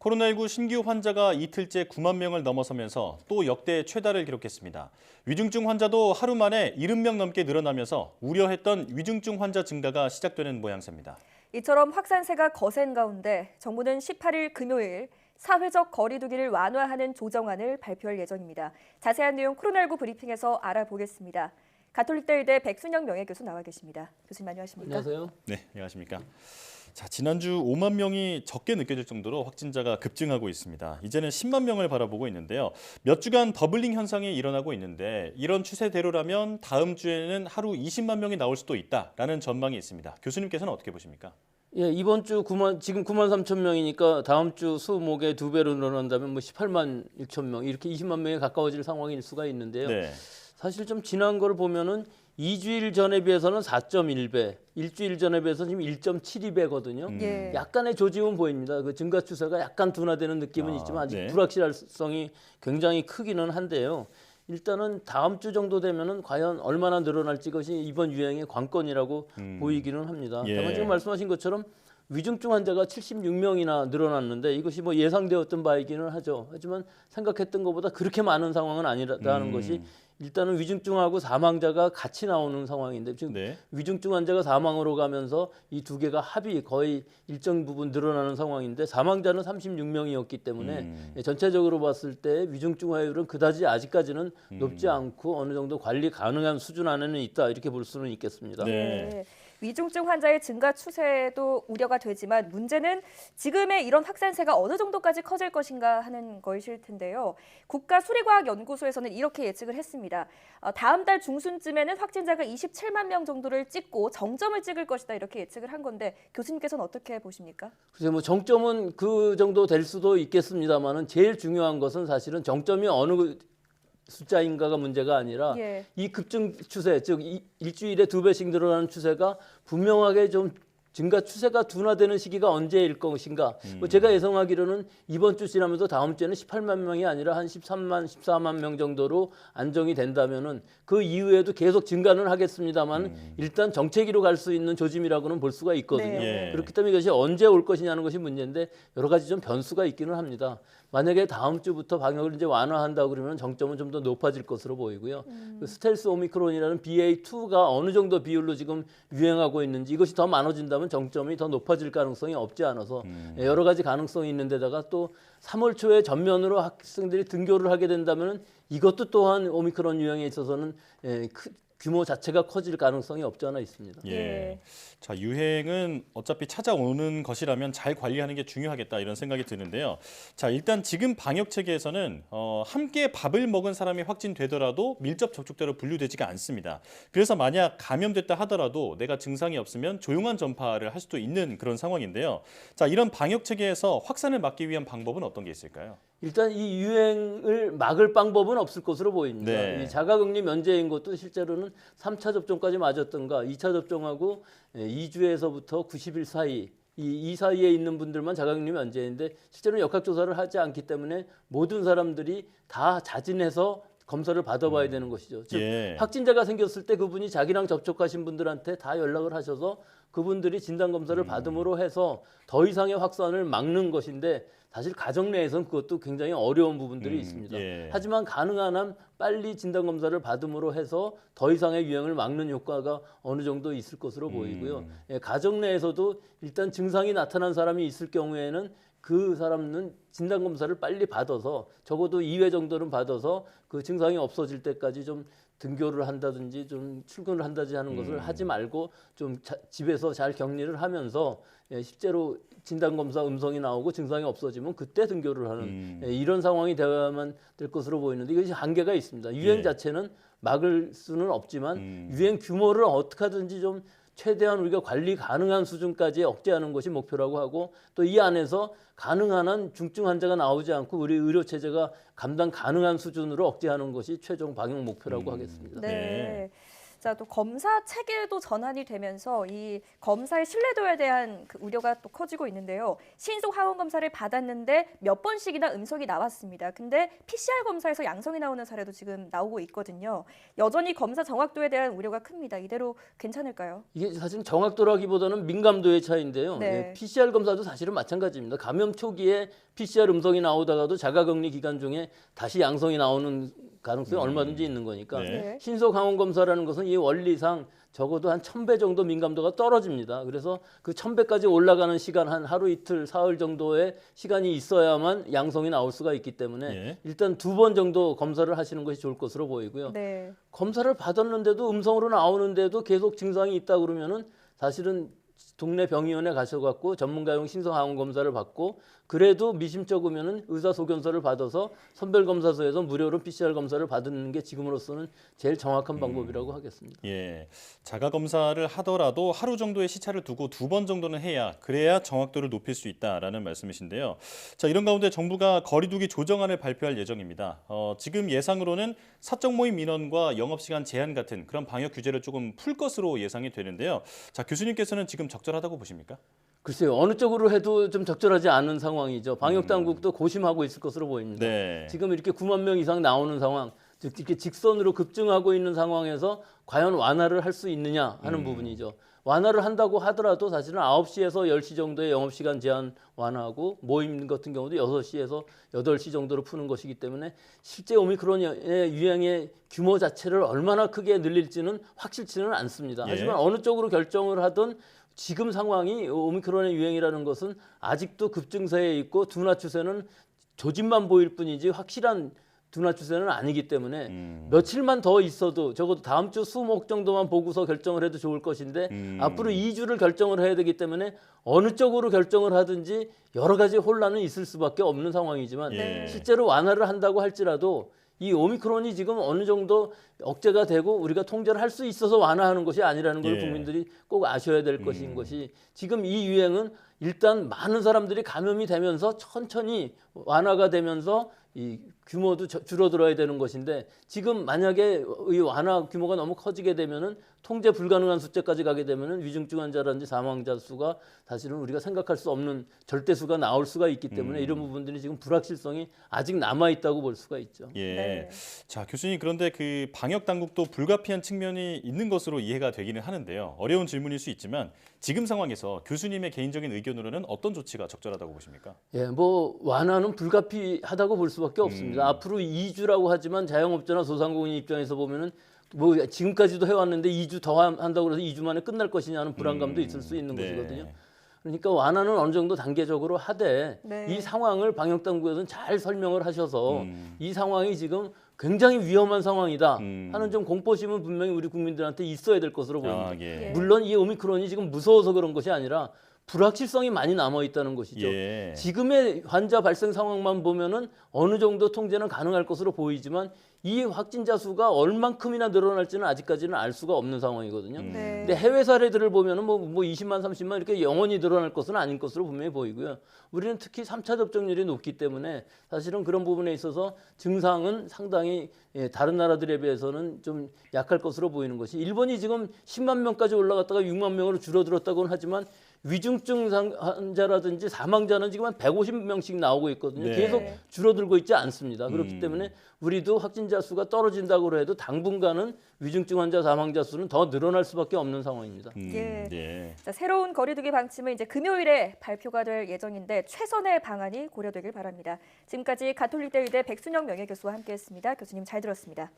코로나19 신규 환자가 이틀째 9만 명을 넘어서면서 또 역대 최다를 기록했습니다. 위중증 환자도 하루 만에 70명 넘게 늘어나면서 우려했던 위중증 환자 증가가 시작되는 모양새입니다. 이처럼 확산세가 거센 가운데 정부는 18일 금요일 사회적 거리 두기를 완화하는 조정안을 발표할 예정입니다. 자세한 내용 코로나19 브리핑에서 알아보겠습니다. 가톨릭대 의대 백순영 명예교수 나와 계십니다. 교수님 안녕하십니까? 안녕하세요. 네, 안녕하십니까? 자, 지난주 5만 명이 적게 느껴질 정도로 확진자가 급증하고 있습니다. 이제는 10만 명을 바라보고 있는데요. 몇 주간 버블링 현상이 일어나고 있는데 이런 추세대로라면 다음 주에는 하루 20만 명이 나올 수도 있다라는 전망이 있습니다. 교수님께서는 어떻게 보십니까? 예, 이번 주 지금 9만 3천 명이니까 다음 주 수목에 2배로 늘어난다면 18만 6천 명 이렇게 20만 명에 가까워질 상황일 수가 있는데요. 네. 사실 좀 지난 거를 보면은 2주일 전에 비해서는 4.1배, 일주일 전에 비해서 지금 1.72배거든요. 예. 약간의 조짐은 보입니다. 그 증가 추세가 약간 둔화되는 느낌은 있지만 아직 네. 불확실성이 굉장히 크기는 한데요. 일단은 다음 주 정도 되면은 과연 얼마나 늘어날지 것이 이번 유행의 관건이라고 보이기는 합니다. 예. 다만 지금 말씀하신 것처럼 위중증 환자가 76명이나 늘어났는데 이것이 뭐 예상되었던 바이기는 하죠. 하지만 생각했던 것보다 그렇게 많은 상황은 아니라는 것이 일단은 위중증하고 사망자가 같이 나오는 상황인데 지금 네. 위중증 환자가 사망으로 가면서 이 두 개가 합이 거의 일정 부분 늘어나는 상황인데 사망자는 36명이었기 때문에 전체적으로 봤을 때 위중증 화율은 그다지 아직까지는 높지 않고 어느 정도 관리 가능한 수준 안에는 있다 이렇게 볼 수는 있겠습니다. 네. 위중증 환자의 증가 추세도 우려가 되지만 문제는 지금의 이런 확산세가 어느 정도까지 커질 것인가 하는 것일 텐데요. 국가수리과학연구소에서는 이렇게 예측을 했습니다. 다음 달 중순쯤에는 확진자가 27만 명 정도를 찍고 정점을 찍을 것이다 이렇게 예측을 한 건데 교수님께서는 어떻게 보십니까? 글쎄 뭐 정점은 그 정도 될 수도 있겠습니다만은 제일 중요한 것은 사실은 정점이 어느 숫자인가가 문제가 아니라 예. 이 급증 추세, 즉 일주일에 2배씩 늘어나는 추세가 분명하게 좀 증가 추세가 둔화되는 시기가 언제일 것인가. 뭐 제가 예상하기로는 이번 주 지나면서 다음 주에는 18만 명이 아니라 한 13만, 14만 명 정도로 안정이 된다면은 그 이후에도 계속 증가는 하겠습니다만 일단 정체기로 갈 수 있는 조짐이라고는 볼 수가 있거든요. 네. 예. 그렇기 때문에 이것이 언제 올 것이냐는 것이 문제인데 여러 가지 좀 변수가 있기는 합니다. 만약에 다음 주부터 방역을 이제 완화한다 그러면 정점은 좀 더 높아질 것으로 보이고요. 그 스텔스 오미크론이라는 BA2가 어느 정도 비율로 지금 유행하고 있는지 이것이 더 많아진다면 정점이 더 높아질 가능성이 없지 않아서 여러 가지 가능성이 있는데다가 또 3월 초에 전면으로 학생들이 등교를 하게 된다면 이것도 또한 오미크론 유행에 있어서는 규모 자체가 커질 가능성이 없지 않아 있습니다. 예. 자, 유행은 어차피 찾아오는 것이라면 잘 관리하는 게 중요하겠다 이런 생각이 드는데요. 자, 일단 지금 방역 체계에서는 함께 밥을 먹은 사람이 확진되더라도 밀접 접촉자로 분류되지가 않습니다. 그래서 만약 감염됐다 하더라도 내가 증상이 없으면 조용한 전파를 할 수도 있는 그런 상황인데요. 자, 이런 방역 체계에서 확산을 막기 위한 방법은 어떤 게 있을까요? 일단 이 유행을 막을 방법은 없을 것으로 보입니다. 네. 이 자가격리 면제인 것도 실제로는 3차 접종까지 맞았던가 2차 접종하고 2주에서부터 90일 사이 이 사이에 있는 분들만 자가격리 면제인데 실제로는 역학조사를 하지 않기 때문에 모든 사람들이 다 자진해서 검사를 받아봐야 되는 것이죠. 즉 예. 확진자가 생겼을 때 그분이 자기랑 접촉하신 분들한테 다 연락을 하셔서 그분들이 진단검사를 받음으로 해서 더 이상의 확산을 막는 것인데 사실 가정 내에서는 그것도 굉장히 어려운 부분들이 있습니다. 예. 하지만 가능한 한 빨리 진단검사를 받음으로 해서 더 이상의 유행을 막는 효과가 어느 정도 있을 것으로 보이고요. 가정 내에서도 일단 증상이 나타난 사람이 있을 경우에는 그 사람은 진단검사를 빨리 받아서 적어도 2회 정도는 받아서 그 증상이 없어질 때까지 좀 등교를 한다든지 좀 출근을 한다든지 하는 것을 하지 말고 좀 집에서 잘 격리를 하면서 실제로 진단검사 음성이 나오고 증상이 없어지면 그때 등교를 하는 이런 상황이 되어야만 될 것으로 보이는데 이것이 한계가 있습니다. 유행 자체는 막을 수는 없지만 유행 규모를 어떻게 하든지 좀 최대한 우리가 관리 가능한 수준까지 억제하는 것이 목표라고 하고 또 이 안에서 가능한 한 중증 환자가 나오지 않고 우리 의료 체제가 감당 가능한 수준으로 억제하는 것이 최종 방역 목표라고 하겠습니다. 네. 자, 또 검사 체계도 전환이 되면서 이 검사의 신뢰도에 대한 그 우려가 또 커지고 있는데요. 신속 항원 검사를 받았는데 몇 번씩이나 음성이 나왔습니다. 근데 PCR 검사에서 양성이 나오는 사례도 지금 나오고 있거든요. 여전히 검사 정확도에 대한 우려가 큽니다. 이대로 괜찮을까요? 이게 사실 정확도라기보다는 민감도의 차이인데요. 네. 예, PCR 검사도 사실은 마찬가지입니다. 감염 초기에 PCR 음성이 나오다가도 자가격리 기간 중에 다시 양성이 나오는 가능성이 얼마든지 있는 거니까 네. 네. 신속 항원 검사라는 것은 이 원리상 적어도 한 1000배 정도 민감도가 떨어집니다. 그래서 그 1000배까지 올라가는 시간 한 하루 이틀 사흘 정도의 시간이 있어야만 양성이 나올 수가 있기 때문에 예. 일단 2번 정도 검사를 하시는 것이 좋을 것으로 보이고요. 네. 검사를 받았는데도 음성으로 나오는데도 계속 증상이 있다 그러면은 사실은 동네 병의원에 가셔갖고 전문가용 신속항원 검사를 받고 그래도 미심쩍으면은 의사소견서를 받아서 선별검사소에서 무료로 PCR 검사를 받는 게 지금으로서는 제일 정확한 방법이라고 하겠습니다. 예, 자가 검사를 하더라도 하루 정도의 시차를 두고 2번 정도는 해야 그래야 정확도를 높일 수 있다라는 말씀이신데요. 자, 이런 가운데 정부가 거리두기 조정안을 발표할 예정입니다. 지금 예상으로는 사적 모임 민원과 영업시간 제한 같은 그런 방역 규제를 조금 풀 것으로 예상이 되는데요. 자, 교수님께서는 지금 적절하다고 보십니까? 글쎄요, 어느 쪽으로 해도 좀 적절하지 않은 상황이죠. 방역 당국도 고심하고 있을 것으로 보입니다. 네. 지금 이렇게 9만 명 이상 나오는 상황, 즉 이렇게 직선으로 급증하고 있는 상황에서 과연 완화를 할 수 있느냐 하는 부분이죠. 완화를 한다고 하더라도 사실은 9시에서 10시 정도의 영업시간 제한 완화하고 모임 같은 경우도 6시에서 8시 정도로 푸는 것이기 때문에 실제 오미크론의 유행의 규모 자체를 얼마나 크게 늘릴지는 확실치는 않습니다. 예. 하지만 어느 쪽으로 결정을 하든 지금 상황이 오미크론의 유행이라는 것은 아직도 급증세에 있고 둔화 추세는 조짐만 보일 뿐이지 확실한 둔화 추세는 아니기 때문에 며칠만 더 있어도 적어도 다음 주 수목 정도만 보고서 결정을 해도 좋을 것인데 앞으로 2주를 결정을 해야 되기 때문에 어느 쪽으로 결정을 하든지 여러 가지 혼란은 있을 수밖에 없는 상황이지만 예. 실제로 완화를 한다고 할지라도 이 오미크론이 지금 어느 정도 억제가 되고 우리가 통제를 할 수 있어서 완화하는 것이 아니라는 걸 예. 국민들이 꼭 아셔야 될 것인 것이 지금 이 유행은 일단 많은 사람들이 감염이 되면서 천천히 완화가 되면서 이 규모도 줄어들어야 되는 것인데 지금 만약에 이 완화 규모가 너무 커지게 되면은 통제 불가능한 수치까지 가게 되면은 위중증 환자라든지 사망자 수가 사실은 우리가 생각할 수 없는 절대수가 나올 수가 있기 때문에 이런 부분들이 지금 불확실성이 아직 남아 있다고 볼 수가 있죠. 예. 네. 자, 교수님 그런데 그 방역 당국도 불가피한 측면이 있는 것으로 이해가 되기는 하는데요. 어려운 질문일 수 있지만 지금 상황에서 교수님의 개인적인 의견으로는 어떤 조치가 적절하다고 보십니까? 예, 뭐 완화는 불가피하다고 볼 수밖에 없습니다. 앞으로 2주라고 하지만 자영업자나 소상공인 입장에서 보면은 뭐 지금까지도 해왔는데 2주 더 한다고 해서 2주 만에 끝날 것이냐는 불안감도 있을 수 있는 네. 것이거든요. 그러니까 완화는 어느 정도 단계적으로 하되 네. 이 상황을 방역 당국에서는 잘 설명을 하셔서 이 상황이 지금 굉장히 위험한 상황이다 하는 좀 공포심은 분명히 우리 국민들한테 있어야 될 것으로 보입니다. 아, 예. 물론 이 오미크론이 지금 무서워서 그런 것이 아니라 불확실성이 많이 남아 있다는 것이죠. 예. 지금의 환자 발생 상황만 보면은 어느 정도 통제는 가능할 것으로 보이지만 이 확진자 수가 얼만큼이나 늘어날지는 아직까지는 알 수가 없는 상황이거든요. 네. 근데 해외 사례들을 보면은 뭐 20만, 30만 이렇게 영원히 늘어날 것은 아닌 것으로 분명히 보이고요. 우리는 특히 3차 접종률이 높기 때문에 사실은 그런 부분에 있어서 증상은 상당히 다른 나라들에 비해서는 좀 약할 것으로 보이는 것이 일본이 지금 10만 명까지 올라갔다가 6만 명으로 줄어들었다고는 하지만 위중증 환자라든지 사망자는 지금 한 150명씩 나오고 있거든요. 네. 계속 줄어들고 있지 않습니다. 그렇기 때문에 우리도 확진자 수가 떨어진다고 해도 당분간은 위중증 환자 사망자 수는 더 늘어날 수밖에 없는 상황입니다. 예. 예. 자, 새로운 거리두기 방침은 이제 금요일에 발표가 될 예정인데 최선의 방안이 고려되길 바랍니다. 지금까지 가톨릭대 의대 백순영 명예교수와 함께했습니다. 교수님 잘 들었습니다.